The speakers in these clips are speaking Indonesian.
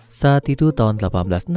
Saat itu tahun 1861,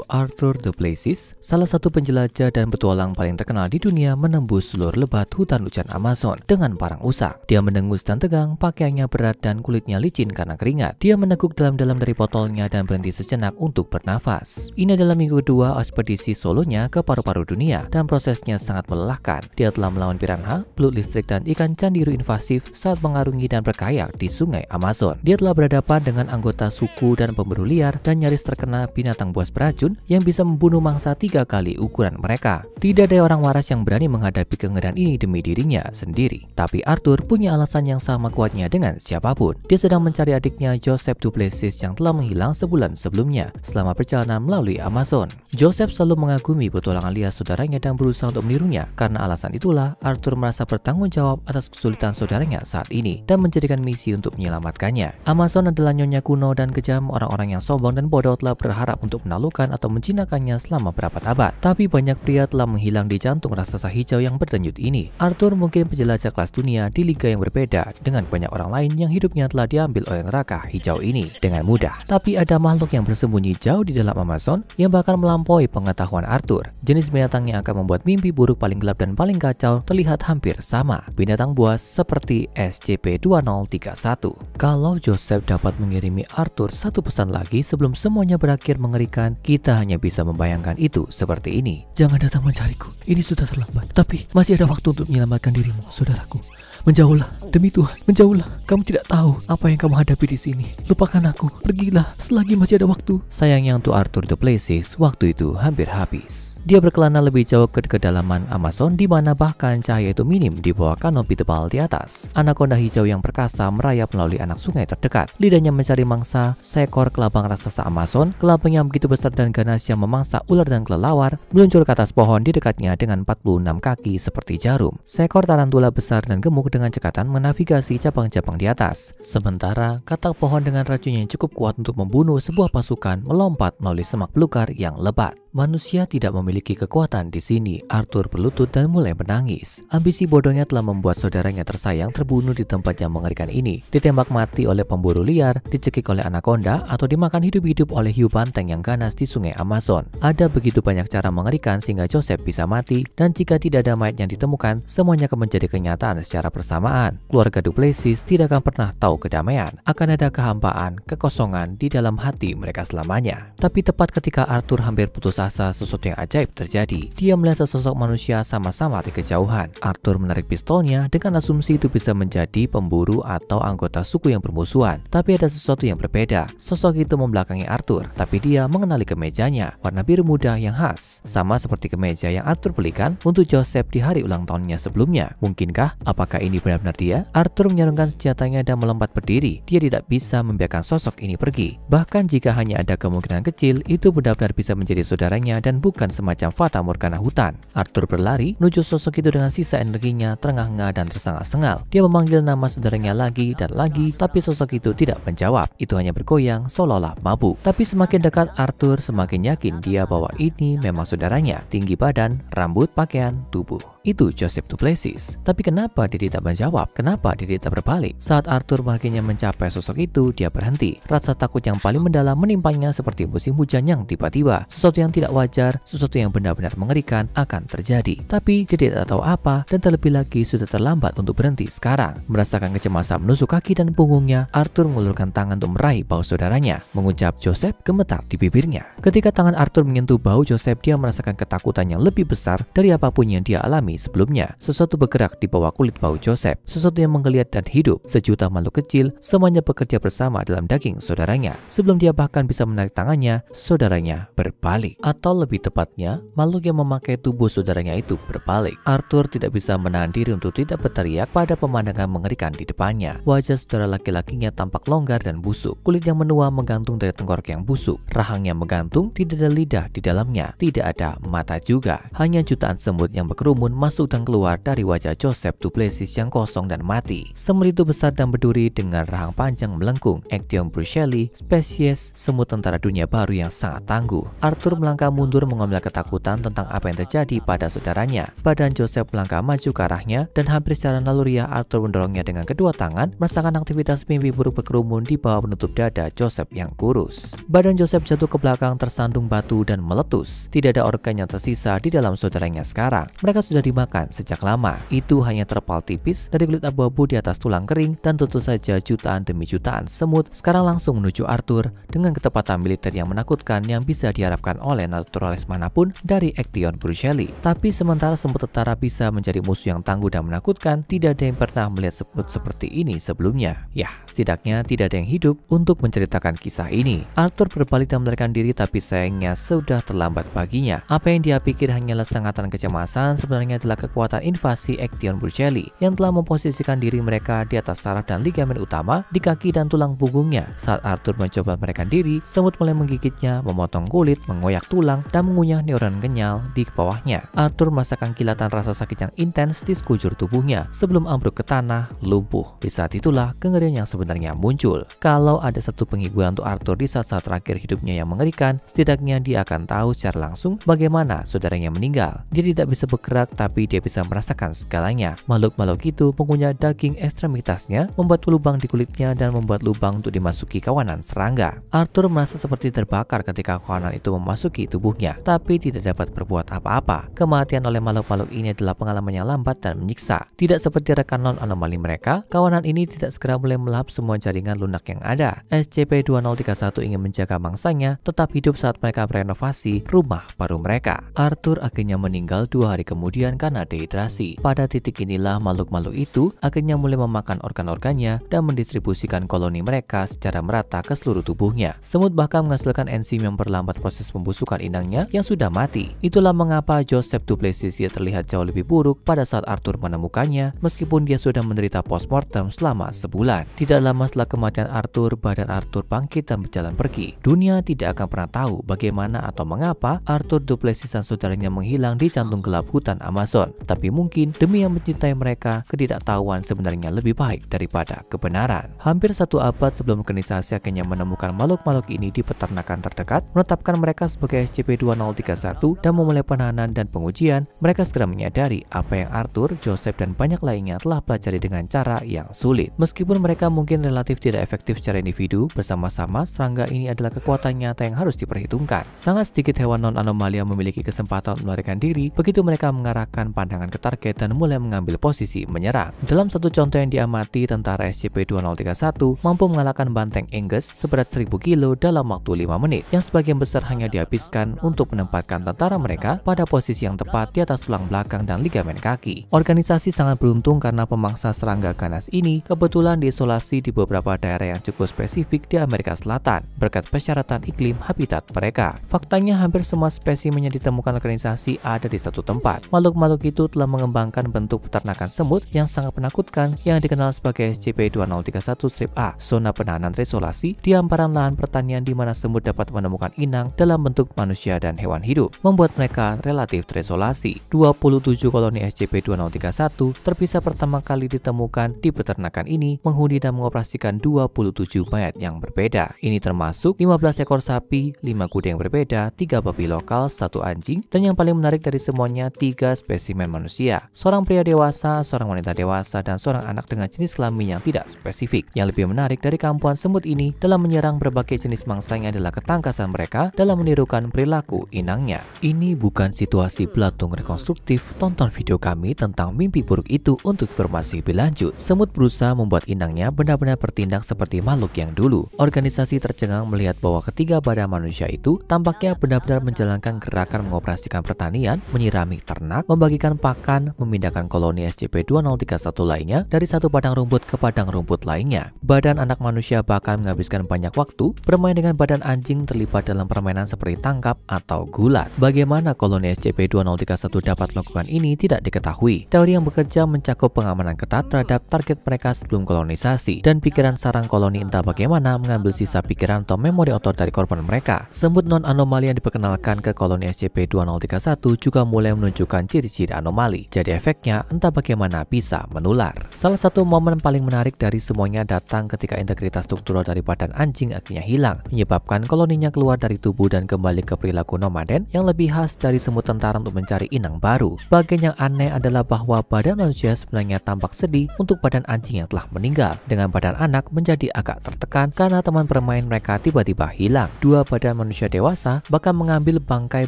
Arthur du Plessis, salah satu penjelajah dan petualang paling terkenal di dunia, menembus sulur lebat hutan hujan Amazon dengan parang usang. Dia mendengus dan tegang, pakaiannya berat dan kulitnya licin karena keringat. Dia meneguk dalam-dalam dari botolnya dan berhenti sejenak untuk bernafas. Ini adalah minggu kedua ekspedisi solonya ke paru-paru dunia dan prosesnya sangat melelahkan. Dia telah melawan piranha, belut listrik dan ikan candiru invasif saat mengarungi dan berkayak di sungai Amazon. Dia telah berhadapan dengan anggota suku dan pemburu liar dan nyaris terkena binatang buas beracun yang bisa membunuh mangsa 3 kali ukuran mereka. Tidak ada orang waras yang berani menghadapi kengerian ini demi dirinya sendiri. Tapi Arthur punya alasan yang sama kuatnya dengan siapapun. Dia sedang mencari adiknya Joseph du Plessis yang telah menghilang sebulan sebelumnya selama perjalanan melalui Amazon. Joseph selalu mengagumi petualangan liar saudaranya dan berusaha untuk menirunya. Karena alasan itulah Arthur merasa bertanggung jawab atas kesulitan saudaranya saat ini dan menjadikan misi untuk menyelamatkannya. Amazon adalah nyonya kuno dan kejam. Orang-orang yang sombong dan bodoh telah berharap untuk menaklukkan atau menjinakkannya selama berabad-abad. Tapi banyak pria telah menghilang di jantung raksasa hijau yang berdenyut ini. Arthur mungkin penjelajah kelas dunia di liga yang berbeda dengan banyak orang lain yang hidupnya telah diambil oleh neraka hijau ini dengan mudah. Tapi ada makhluk yang bersembunyi jauh di dalam Amazon yang bahkan melampaui pengetahuan Arthur. Jenis binatang yang akan membuat mimpi buruk paling gelap dan paling kacau terlihat hampir sama. Binatang buas seperti SCP-2031. Kalau Joseph dapat mengirimi Arthur satu pesan lagi sebelum semuanya berakhir mengerikan, kita hanya bisa membayangkan itu seperti ini. Jangan datang mencariku, ini sudah terlambat. Tapi masih ada waktu untuk menyelamatkan dirimu, saudaraku. Menjauhlah, demi Tuhan, menjauhlah. Kamu tidak tahu apa yang kamu hadapi di sini. Lupakan aku, pergilah selagi masih ada waktu. Sayangnya untuk Arthur du Plessis, waktu itu hampir habis. Dia berkelana lebih jauh ke kedalaman Amazon di mana bahkan cahaya itu minim di bawah kanopi tebal di atas. Anaconda hijau yang perkasa merayap melalui anak sungai terdekat. Lidahnya mencari mangsa. Seekor kelabang raksasa Amazon, kelabang yang begitu besar dan ganas yang memangsa ular dan kelelawar, meluncur ke atas pohon di dekatnya dengan 46 kaki seperti jarum. Seekor tarantula besar dan gemuk dengan cekatan menavigasi cabang-cabang di atas. Sementara katak pohon dengan racunnya yang cukup kuat untuk membunuh sebuah pasukan melompat melalui semak belukar yang lebat. Manusia tidak memiliki kekuatan di sini. Arthur berlutut dan mulai menangis. Ambisi bodohnya telah membuat saudaranya tersayang terbunuh di tempat yang mengerikan ini. Ditembak mati oleh pemburu liar, dicekik oleh anaconda, atau dimakan hidup-hidup oleh hiu banteng yang ganas di sungai Amazon. Ada begitu banyak cara mengerikan sehingga Joseph bisa mati, dan jika tidak ada mayat yang ditemukan, semuanya akan menjadi kenyataan secara bersamaan. Keluarga du Plessis tidak akan pernah tahu kedamaian. Akan ada kehampaan, kekosongan di dalam hati mereka selamanya. Tapi tepat ketika Arthur hampir putus asa, sesuatu yang ajaib terjadi. Dia melihat sesosok manusia sama-sama di kejauhan. Arthur menarik pistolnya dengan asumsi itu bisa menjadi pemburu atau anggota suku yang bermusuhan. Tapi ada sesuatu yang berbeda. Sosok itu membelakangi Arthur, tapi dia mengenali kemejanya, warna biru muda yang khas, sama seperti kemeja yang Arthur belikan untuk Joseph di hari ulang tahunnya sebelumnya. Mungkinkah? Apakah ini benar-benar dia? Arthur menyerangkan senjatanya dan melompat berdiri. Dia tidak bisa membiarkan sosok ini pergi. Bahkan jika hanya ada kemungkinan kecil, itu benar-benar bisa menjadi saudara dan bukan semacam fata morgana hutan. Arthur berlari menuju sosok itu dengan sisa energinya terengah-engah dan tersengal-sengal. Dia memanggil nama saudaranya lagi dan lagi, tapi sosok itu tidak menjawab. Itu hanya bergoyang seolah-olah mabuk. Tapi semakin dekat Arthur, semakin yakin dia bahwa ini memang saudaranya. Tinggi badan, rambut, pakaian, tubuh. Itu Joseph du Plessis. Tapi kenapa dia tidak menjawab? Kenapa dia tidak berbalik? Saat Arthur makinnya mencapai sosok itu, dia berhenti. Rasa takut yang paling mendalam menimpanya seperti musim hujan yang tiba-tiba. Sesuatu yang tidak wajar, sesuatu yang benar-benar mengerikan akan terjadi. Tapi dia tidak tahu apa, dan terlebih lagi sudah terlambat untuk berhenti sekarang. Merasakan kecemasan menusuk kaki dan punggungnya, Arthur mengulurkan tangan untuk meraih bahu saudaranya. Mengucap Joseph, gemetar di bibirnya. Ketika tangan Arthur menyentuh bahu Joseph, dia merasakan ketakutan yang lebih besar dari apapun yang dia alami sebelumnya. Sesuatu bergerak di bawah kulit bahu Joseph, sesuatu yang menggeliat dan hidup. Sejuta makhluk kecil, semuanya bekerja bersama dalam daging saudaranya. Sebelum dia bahkan bisa menarik tangannya, saudaranya berbalik. Atau lebih tepatnya, makhluk yang memakai tubuh saudaranya itu berbalik. Arthur tidak bisa menahan diri untuk tidak berteriak pada pemandangan mengerikan di depannya. Wajah saudara laki-lakinya tampak longgar dan busuk. Kulit yang menua menggantung dari tengkorak yang busuk. Rahangnya menggantung, tidak ada lidah di dalamnya. Tidak ada mata juga. Hanya jutaan semut yang berkerumun masuk dan keluar dari wajah Joseph Duplessis yang kosong dan mati. Semut itu besar dan berduri dengan rahang panjang melengkung. Actaeon brucei, spesies semut tentara dunia baru yang sangat tangguh. Arthur melangkah mundur mengambil ketakutan tentang apa yang terjadi pada saudaranya. Badan Joseph melangkah maju ke arahnya dan hampir secara naluriah Arthur mendorongnya dengan kedua tangan, merasakan aktivitas mimpi buruk berkerumun di bawah penutup dada Joseph yang kurus. Badan Joseph jatuh ke belakang tersandung batu dan meletus. Tidak ada organ yang tersisa di dalam saudaranya sekarang. Mereka sudah dimakan sejak lama. Itu hanya terpal tipis dari kulit abu-abu di atas tulang kering, dan tentu saja jutaan demi jutaan semut sekarang langsung menuju Arthur dengan ketepatan militer yang menakutkan yang bisa diharapkan oleh naturalis manapun dari Actaeon brucei. Tapi sementara semut tentara bisa menjadi musuh yang tangguh dan menakutkan, tidak ada yang pernah melihat semut seperti ini sebelumnya. Ya, setidaknya tidak ada yang hidup untuk menceritakan kisah ini. Arthur berbalik dan melarikan diri, tapi sayangnya sudah terlambat baginya. Apa yang dia pikir hanyalah sengatan kecemasan sebenarnya adalah kekuatan invasi Actaeon brucei yang telah memposisikan diri mereka di atas saraf dan ligamen utama di kaki dan tulang punggungnya. Saat Arthur mencoba melarikan diri, semut mulai menggigitnya, memotong kulit, mengoyak tulang, dan mengunyah neuron kenyal di bawahnya. Arthur merasakan kilatan rasa sakit yang intens di sekujur tubuhnya sebelum ambruk ke tanah, lumpuh. Di saat itulah kengerian yang sebenarnya muncul. Kalau ada satu penghiburan untuk Arthur di saat-saat terakhir hidupnya yang mengerikan, setidaknya dia akan tahu secara langsung bagaimana saudaranya meninggal. Dia tidak bisa bergerak, tapi dia bisa merasakan segalanya. Makhluk-makhluk itu mengunyah daging ekstremitasnya, membuat lubang di kulitnya, dan membuat lubang untuk dimasuki kawanan serangga. Arthur merasa seperti terbakar ketika kawanan itu memasuki tubuhnya, tapi tidak dapat berbuat apa-apa. Kematian oleh makhluk-makhluk ini adalah pengalaman yang lambat dan menyiksa. Tidak seperti rekan non-anomali mereka, kawanan ini tidak segera mulai melahap semua jaringan lunak yang ada. SCP-2031 ingin menjaga mangsanya tetap hidup saat mereka merenovasi rumah baru mereka. Arthur akhirnya meninggal 2 hari kemudian karena dehidrasi. Pada titik inilah makhluk-makhluk itu akhirnya mulai memakan organ-organnya dan mendistribusikan koloni mereka secara merata ke seluruh tubuhnya. Semut bahkan menghasilkan enzim yang berlambat proses pembusukan inangnya yang sudah mati. Itulah mengapa Joseph Duplessis terlihat jauh lebih buruk pada saat Arthur menemukannya, meskipun dia sudah menderita postmortem selama sebulan. Tidak lama setelah kematian Arthur, badan Arthur bangkit dan berjalan pergi. Dunia tidak akan pernah tahu bagaimana atau mengapa Arthur Duplessis dan saudaranya menghilang di jantung gelap hutan Amazon. Tapi mungkin demi yang mencintai mereka, ketidaktahuan sebenarnya lebih baik daripada kebenaran. Hampir 1 abad sebelum organisasi akhirnya menemukan makhluk-makhluk ini di peternakan terdekat, menetapkan mereka sebagai SCP-2031 dan memulai penahanan dan pengujian, mereka segera menyadari apa yang Arthur, Joseph, dan banyak lainnya telah pelajari dengan cara yang sulit. Meskipun mereka mungkin relatif tidak efektif secara individu, bersama-sama serangga ini adalah kekuatan nyata yang harus diperhitungkan. Sangat sedikit hewan non-anomali yang memiliki kesempatan melarikan diri begitu mereka mengarahkan pandangan ke target dan mulai mengambil posisi menyerang. Dalam satu contoh yang diamati, tentara SCP-2031 mampu mengalahkan banteng Angus seberat 1000 kilo dalam waktu 5 menit, yang sebagian besar hanya dihabiskan untuk menempatkan tentara mereka pada posisi yang tepat di atas tulang belakang dan ligamen kaki. Organisasi sangat beruntung karena pemangsa serangga ganas ini kebetulan diisolasi di beberapa daerah yang cukup spesifik di Amerika Selatan berkat persyaratan iklim habitat mereka. Faktanya hampir semua spesimen yang ditemukan organisasi ada di satu tempat. Makhluk-makhluk itu telah mengembangkan bentuk peternakan semut yang sangat menakutkan yang dikenal sebagai SCP-2031-A, zona penahanan resolusi di hamparan lahan pertanian di mana semut dapat menemukan inang dalam bentuk manusia dan hewan hidup, membuat mereka relatif terisolasi. 27 koloni SCP-2031 terpisah pertama kali ditemukan di peternakan ini, menghuni dan mengoperasikan 27 mayat yang berbeda. Ini termasuk 15 ekor sapi, 5 kuda yang berbeda, 3 babi lokal, 1 anjing, dan yang paling menarik dari semuanya 3 spesimen manusia. Seorang pria dewasa, seorang wanita dewasa, dan seorang anak dengan jenis kelamin yang tidak spesifik. Yang lebih menarik dari kampuan semut ini dalam menyerang berbagai jenis mangsanya adalah ketangkasan mereka dalam menirukan perilaku inangnya. Ini bukan situasi belatung rekonstruktif. Tonton video kami tentang mimpi buruk itu untuk informasi lebih lanjut. Semut berusaha membuat inangnya benar-benar bertindak seperti makhluk yang dulu. Organisasi tercengang melihat bahwa ketiga badan manusia itu tampaknya benar-benar menjalankan gerakan mengoperasikan pertanian, menyirami ternak, membagikan pakan, memindahkan koloni SCP-2031 lainnya dari satu padang rumput ke padang rumput lainnya. Badan anak manusia bahkan menghabiskan banyak waktu bermain dengan badan anjing, terlibat dalam permainan seperti tangkap atau gulat. Bagaimana koloni SCP-2031 dapat melakukan ini tidak diketahui. Teori yang bekerja mencakup pengamanan ketat terhadap target mereka sebelum kolonisasi, dan pikiran sarang koloni entah bagaimana mengambil sisa pikiran atau memori otot dari korban mereka. Semut non-anomali yang diperkenalkan ke koloni SCP-2031 juga mulai menunjukkan ciri ciri-ciri anomali. Jadi efeknya entah bagaimana bisa menular. Salah satu momen paling menarik dari semuanya datang ketika integritas struktural dari badan anjing akhirnya hilang, menyebabkan koloninya keluar dari tubuh dan kembali ke perilaku nomaden yang lebih khas dari semut tentara untuk mencari inang baru. Bagian yang aneh adalah bahwa badan manusia sebenarnya tampak sedih untuk badan anjing yang telah meninggal, dengan badan anak menjadi agak tertekan karena teman bermain mereka tiba-tiba hilang. Dua badan manusia dewasa bahkan mengambil bangkai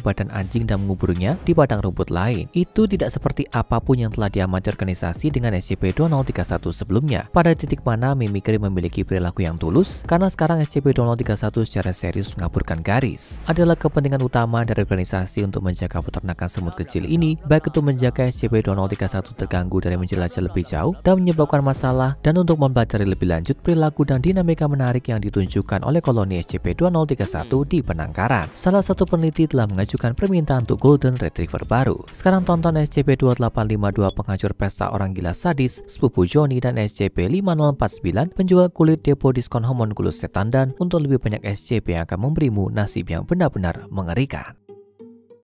badan anjing dan menguburnya di padang rumput lain. Itu tidak seperti apapun yang telah diamati organisasi dengan SCP-2031 sebelumnya, pada titik mana Mimikry memiliki perilaku yang tulus, karena sekarang SCP-2031 secara serius mengaburkan garis. Adalah kepentingan utama dari organisasi untuk menjaga peternakan semut kecil ini, baik untuk menjaga SCP-2031 terganggu dari menjelajah lebih jauh dan menyebabkan masalah, dan untuk mempelajari lebih lanjut perilaku dan dinamika menarik yang ditunjukkan oleh koloni SCP-2031 di Penangkaran. Salah satu peneliti telah mengajukan permintaan untuk Golden Retriever baru. Sekarang tonton SCP-2852 penghancur pesta orang gila sadis, sepupu Johnny, dan SCP-5049 penjual kulit depo diskon homunculus setan, dan untuk lebih banyak SCP yang akan memberimu nasib yang benar-benar mengerikan.